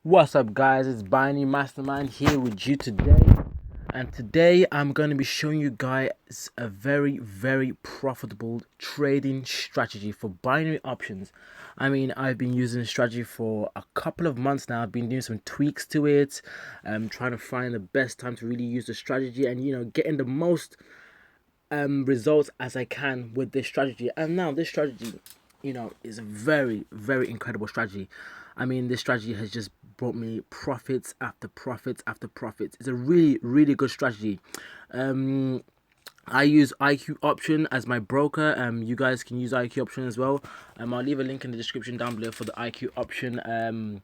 What's up, guys? It's Binary Mastermind here with you today, and today I'm going to be showing you guys a very profitable trading strategy for binary options. I mean, I've been using this strategy for a couple of months now. I've been doing some tweaks to it, trying to find the best time to really use the strategy and getting the most results as I can with this strategy. And now this strategy, is a very incredible strategy. I mean, this strategy has just brought me profits after profits after profits. It's a really good strategy. I use IQ option as my broker. You guys can use IQ option as well. I'll leave a link in the description down below for the IQ option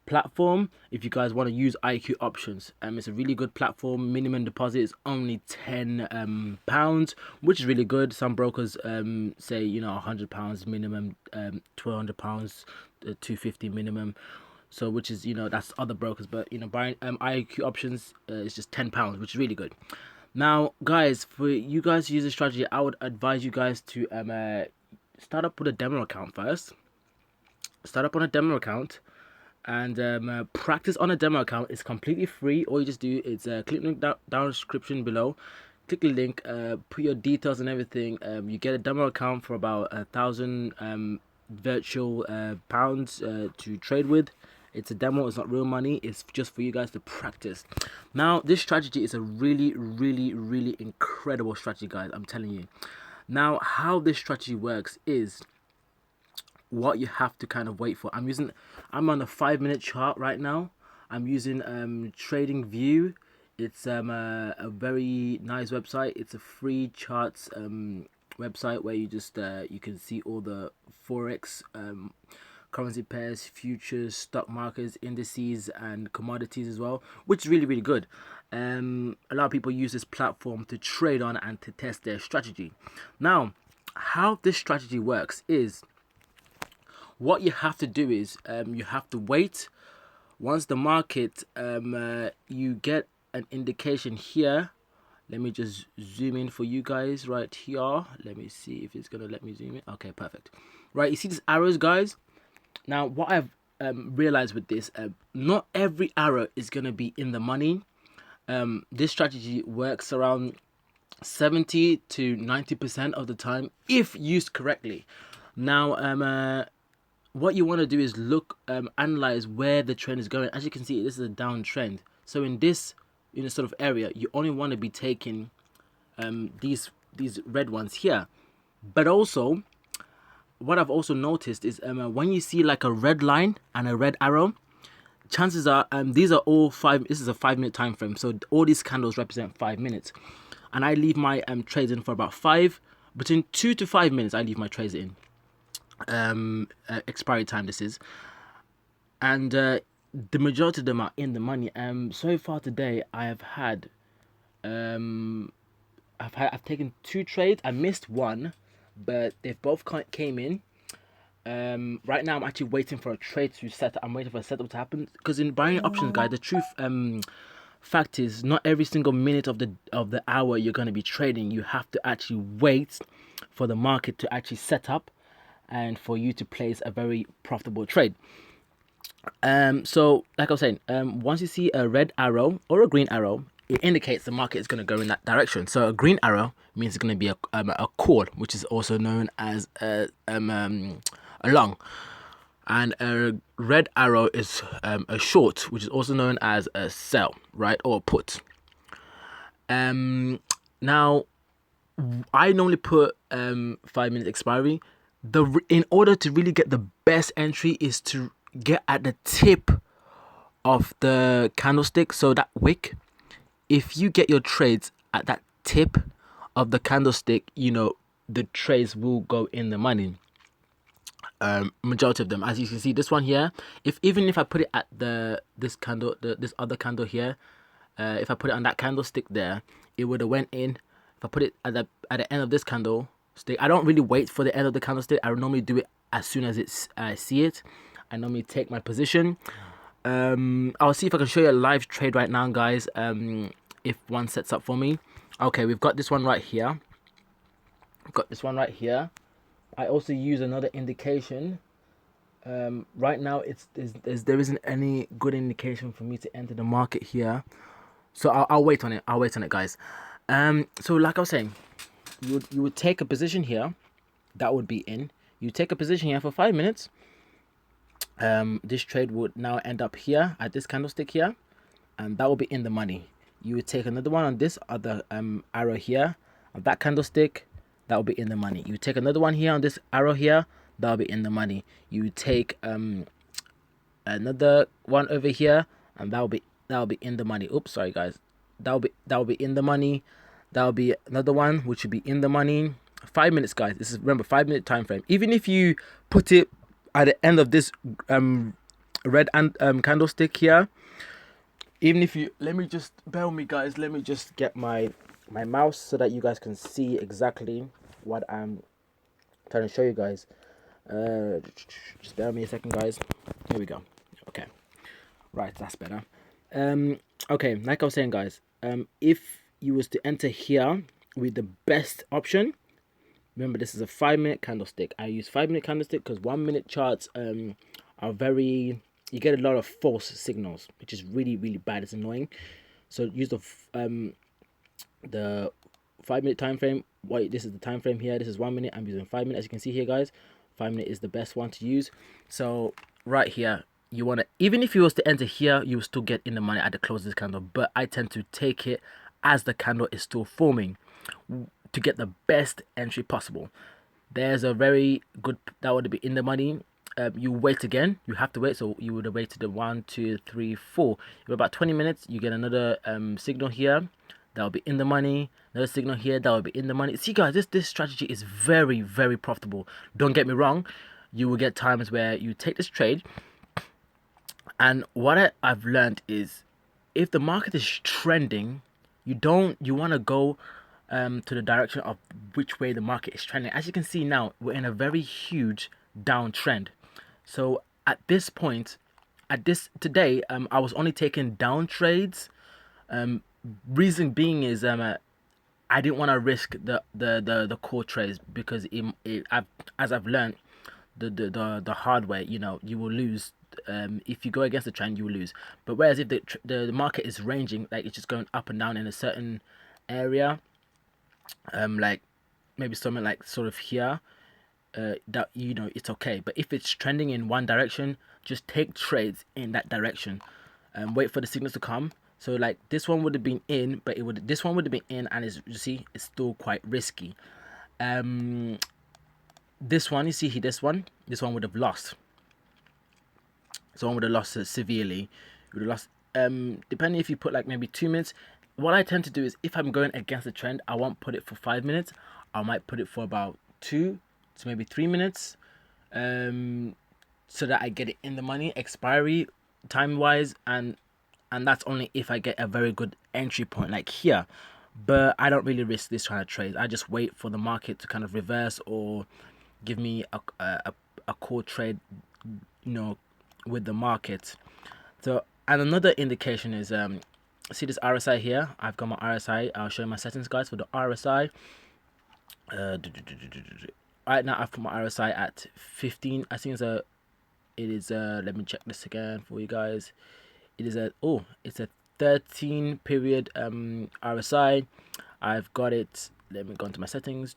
platform if you guys want to use IQ options. It's a really good platform. Minimum deposit is only £10, which is really good. Some brokers say £100 minimum, £1,200, 250 minimum. So which is that's other brokers, but buying IQ options is just £10, which is really good. Now, guys, for you guys to use this strategy, I would advise you guys to start up with a demo account first. Start up on a demo account and practice on a demo account. It's completely free. All you just do is click the link down description below, click the link, put your details and everything. You get a demo account for about 1,000 virtual pounds to trade with. It's a demo, it's not real money, it's just for you guys to practice. Now, this strategy is a really incredible strategy, guys, I'm telling you. Now, how this strategy works is what you have to kind of wait for. I'm on a 5-minute chart right now. I'm using Trading View. It's a very nice website. It's a free charts website where you just you can see all the forex currency pairs, futures, stock markets, indices, and commodities as well, which is really good. A lot of people use this platform to trade on and to test their strategy. Now, how this strategy works is, what you have to do is you have to wait. Once the market you get an indication here. Let me just zoom in for you guys right here. Let me see if it's gonna let me zoom in. Okay, perfect. Right, you see these arrows, guys? Now, what I've realized with this, not every arrow is gonna be in the money. This strategy works around 70 to 90% of the time if used correctly. Now, what you want to do is look, analyze where the trend is going. As you can see, this is a downtrend. So in this sort of area, you only want to be taking these red ones here. But also, what I've also noticed is when you see like a red line and a red arrow, chances are these are all this is a 5-minute time frame. So all these candles represent 5 minutes, and I leave my trades in for about between 2 to 5 minutes. I leave my trades in. Expiry time this is, and the majority of them are in the money. So far today I've taken 2 trades. I missed one, but they've both came in. Right now I'm actually waiting for a trade to set up. I'm waiting for a setup to happen, because in buying options, guys, the truth fact is, not every single minute of the hour you're going to be trading. You have to actually wait for the market to actually set up and for you to place a very profitable trade. So like I was saying, once you see a red arrow or a green arrow, it indicates the market is going to go in that direction. So a green arrow means it's going to be a call, which is also known as a long, and a red arrow is a short, which is also known as a sell, right, or a put. Now, I normally put 5-minute expiry. In order to really get the best entry is to get at the tip of the candlestick, so that wick. If you get your trades at that tip of the candlestick, the trades will go in the money. Majority of them, as you can see, this one here, even if I put it at this other candle here, if I put it on that candlestick there, it would have went in. If I put it at the end of this candlestick, I don't really wait for the end of the candlestick. I normally do it as soon as I see it. I normally take my position. I'll see if I can show you a live trade right now, guys, if one sets up for me. Okay, we've got this one right here. I also use another indication Right now there isn't any good indication for me to enter the market here, so I'll wait on it. I'll wait on it, guys. So like I was saying, you would take a position here, that would be in. You take a position here for 5 minutes. This trade would now end up here at this candlestick here, and that will be in the money. You would take another one on this other arrow here of that candlestick, that will be in the money. You take another one here on this arrow here, that will be in the money. You take another one over here, and that will be in the money. Oops, sorry guys. That will be in the money. That will be another one which would be in the money. 5 minutes, guys. This is, remember, 5 minute time frame. Even if you put it at the end of this red and candlestick here, even if you, let me just, bear with me guys, let me just get my mouse so that you guys can see exactly what I'm trying to show you guys. Just bear with me a second, guys. Here we go. Okay, right, that's better. Okay, like I was saying, guys, if you was to enter here with the best option, remember this is a 5 minute candlestick. I use 5 minute candlestick because 1 minute charts are very, you get a lot of false signals, which is really bad. It's annoying. So use the 5 minute time frame. Wait, this is the time frame here. This is 1 minute. I'm using 5 minutes. As you can see here, guys, 5 minute is the best one to use. So right here, you want to, even if you was to enter here, you will still get in the money at the close of this candle, but I tend to take it as the candle is still forming to get the best entry possible. There's a very good, that would be in the money. You wait again, you have to wait, so you would have waited the 1 2 3 4, in about 20 minutes you get another signal here, that will be in the money. Another signal here, that will be in the money. See guys, this strategy is very profitable. Don't get me wrong, you will get times where you take this trade, and what I've learned is, if the market is trending, you want to go to the direction of which way the market is trending. As you can see now, we're in a very huge downtrend. So at this point, today, I was only taking down trades. Reason being is I didn't want to risk the core trades, because as I've learned the hard way, you will lose. If you go against the trend, you will lose. But whereas if the market is ranging, like it's just going up and down in a certain area, like maybe something like sort of here, that it's okay. But if it's trending in one direction, just take trades in that direction and wait for the signals to come. So like this one would have been in, but this one would have been in, and you see it's still quite risky. This one, you see here, this one would have lost. Someone would have lost it severely. You would have lost, depending if you put like maybe 2 minutes. What I tend to do is, if I'm going against the trend, I won't put it for 5 minutes. I might put it for about 2 to maybe 3 minutes, so that I get it in the money expiry time wise, and that's only if I get a very good entry point like here. But I don't really risk this kind of trade. I just wait for the market to kind of reverse or give me a core trade, with the market. So, and another indication is, see this RSI here. I've got my RSI. I'll show you my settings, guys, for the RSI. Right now I've put my RSI at 15. I think it is let me check this again for you guys. It's a 13 period RSI. I've got it, let me go into my settings.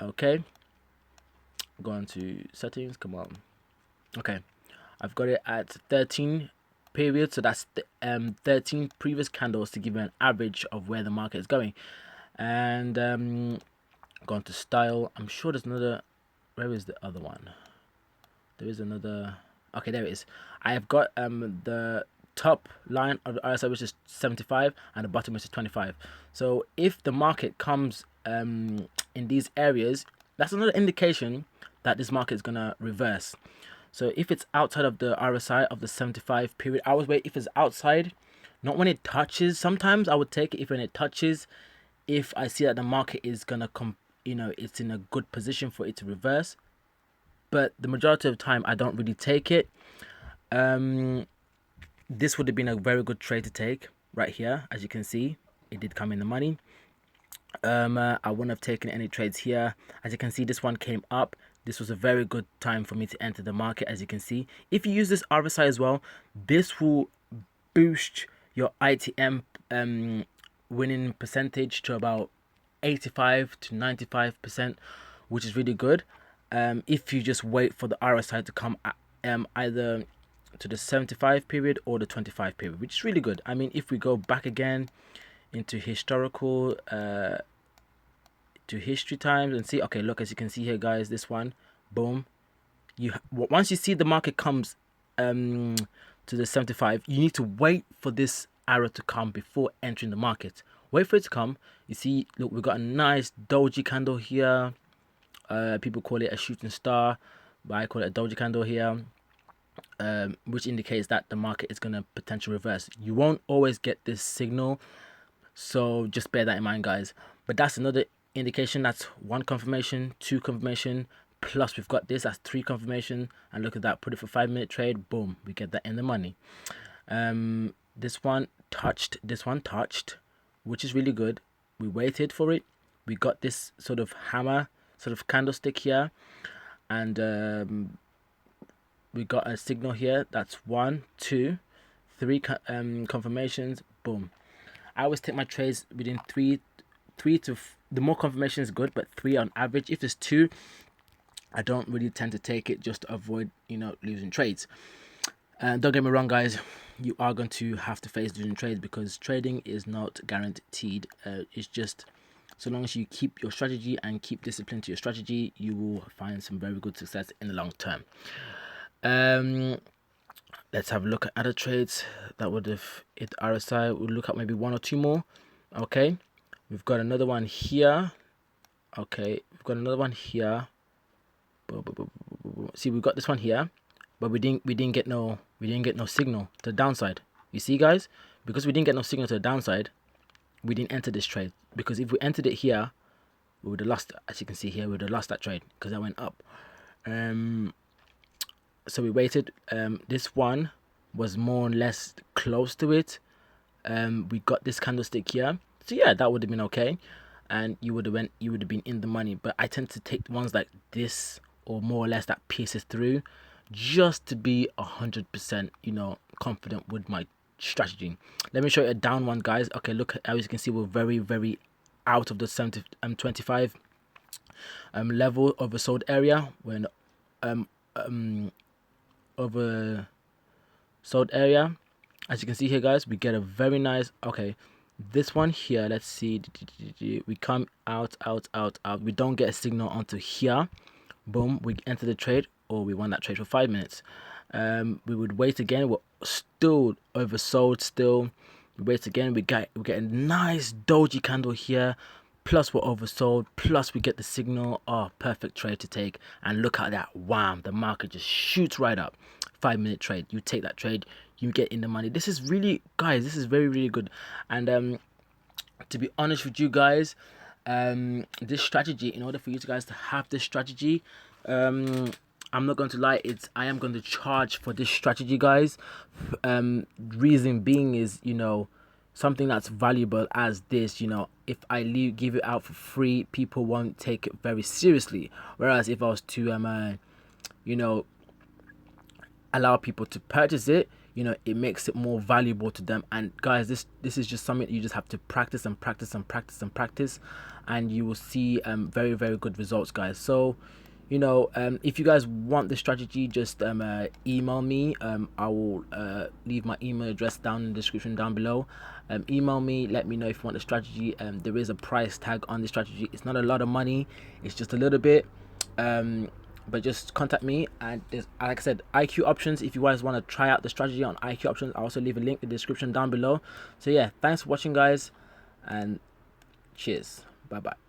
Okay, go on to settings, come on. Okay, I've got it at 13 period, so that's 13 previous candles to give you an average of where the market is going. And go on to style. I'm sure there's another, where is the other one? There is another, okay, there it is. I have got the top line of the RSI, which is 75, and the bottom, which is 25. So if the market comes in these areas, that's another indication that this market is gonna reverse. So if it's outside of the RSI of the 75 period, I always wait if it's outside, not when it touches. Sometimes I would take it if when it touches, if I see that the market is gonna come, it's in a good position for it to reverse. But the majority of the time, I don't really take it. This would have been a very good trade to take right here. As you can see, it did come in the money. I wouldn't have taken any trades here. As you can see, this one came up, this was a very good time for me to enter the market. As you can see, if you use this RSI as well, this will boost your ITM winning percentage to about 85 to 95%, which is really good. If you just wait for the RSI to come either to the 75 period or the 25 period, which is really good. I mean, if we go back again into historical to history times and see, okay, look, as you can see here, guys, this one, boom, once you see the market comes to the 75, you need to wait for this arrow to come before entering the market. Wait for it to come. You see, look, we've got a nice doji candle here. People call it a shooting star, but I call it a doji candle here, which indicates that the market is going to potentially reverse. You won't always get this signal, so just bear that in mind, guys. But that's another indication. That's one confirmation, two confirmation, plus we've got this, that's three confirmation. And look at that, put it for 5-minute trade, boom, we get that in the money. This one touched, which is really good. We waited for it, we got this sort of hammer, sort of candlestick here, and we got a signal here. That's 1, 2, 3 confirmations, boom. I always take my trades within three to the more confirmation is good, but 3 on average. If there's 2, I don't really tend to take it, just to avoid, you know, losing trades. And don't get me wrong, guys, you are going to have to face losing trades, because trading is not guaranteed. It's just, so long as you keep your strategy and keep discipline to your strategy, you will find some very good success in the long term. Let's have a look at other trades that would have hit RSI. We'll look at maybe 1 or 2 more. Okay, we've got another one here. Okay, we've got another one here. See, we've got this one here, but we didn't get no signal to the downside. You see, guys, because we didn't get no signal to the downside, we didn't enter this trade. Because if we entered it here, we would have lost. As you can see here, we would have lost that trade because that went up. So we waited. This one was more or less close to it. We got this candlestick here, so yeah, that would have been okay, and you would have been in the money. But I tend to take ones like this, or more or less that pierces through, just to be 100%, you know, confident with my strategy. Let me show you a down one, guys. Okay, look, as you can see, we're very out of the 25 level oversold area. When oversold area, as you can see here, guys, we get a very nice, okay, this one here, let's see, we come out, we don't get a signal onto here, boom, we enter the trade, or we won that trade for 5 minutes. We would wait again, we're still oversold, still we wait again, we get a nice doji candle here, plus we're oversold, plus we get the signal. Oh, perfect trade to take. And look at that, wham, the market just shoots right up. 5-minute trade, you take that trade, you get in the money. This is really, guys, this is very good. And to be honest with you guys, this strategy, in order for you guys to have this strategy, I'm not going to lie, I am going to charge for this strategy, guys. Reason being is, you know, something that's valuable as this, you know, if I give it out for free, people won't take it very seriously. Whereas if I was to you know, allow people to purchase it, you know, it makes it more valuable to them. And guys, this is just something you just have to practice and practice, and you will see very good results, guys. So, you know, if you guys want the strategy, just email me. I will leave my email address down in the description down below. Email me, let me know if you want the strategy. There is a price tag on the strategy. It's not a lot of money, it's just a little bit, but just contact me. And there's, like I said, IQ options. If you guys want to try out the strategy on IQ options, I'll also leave a link in the description down below. So yeah, thanks for watching, guys, and cheers, bye bye.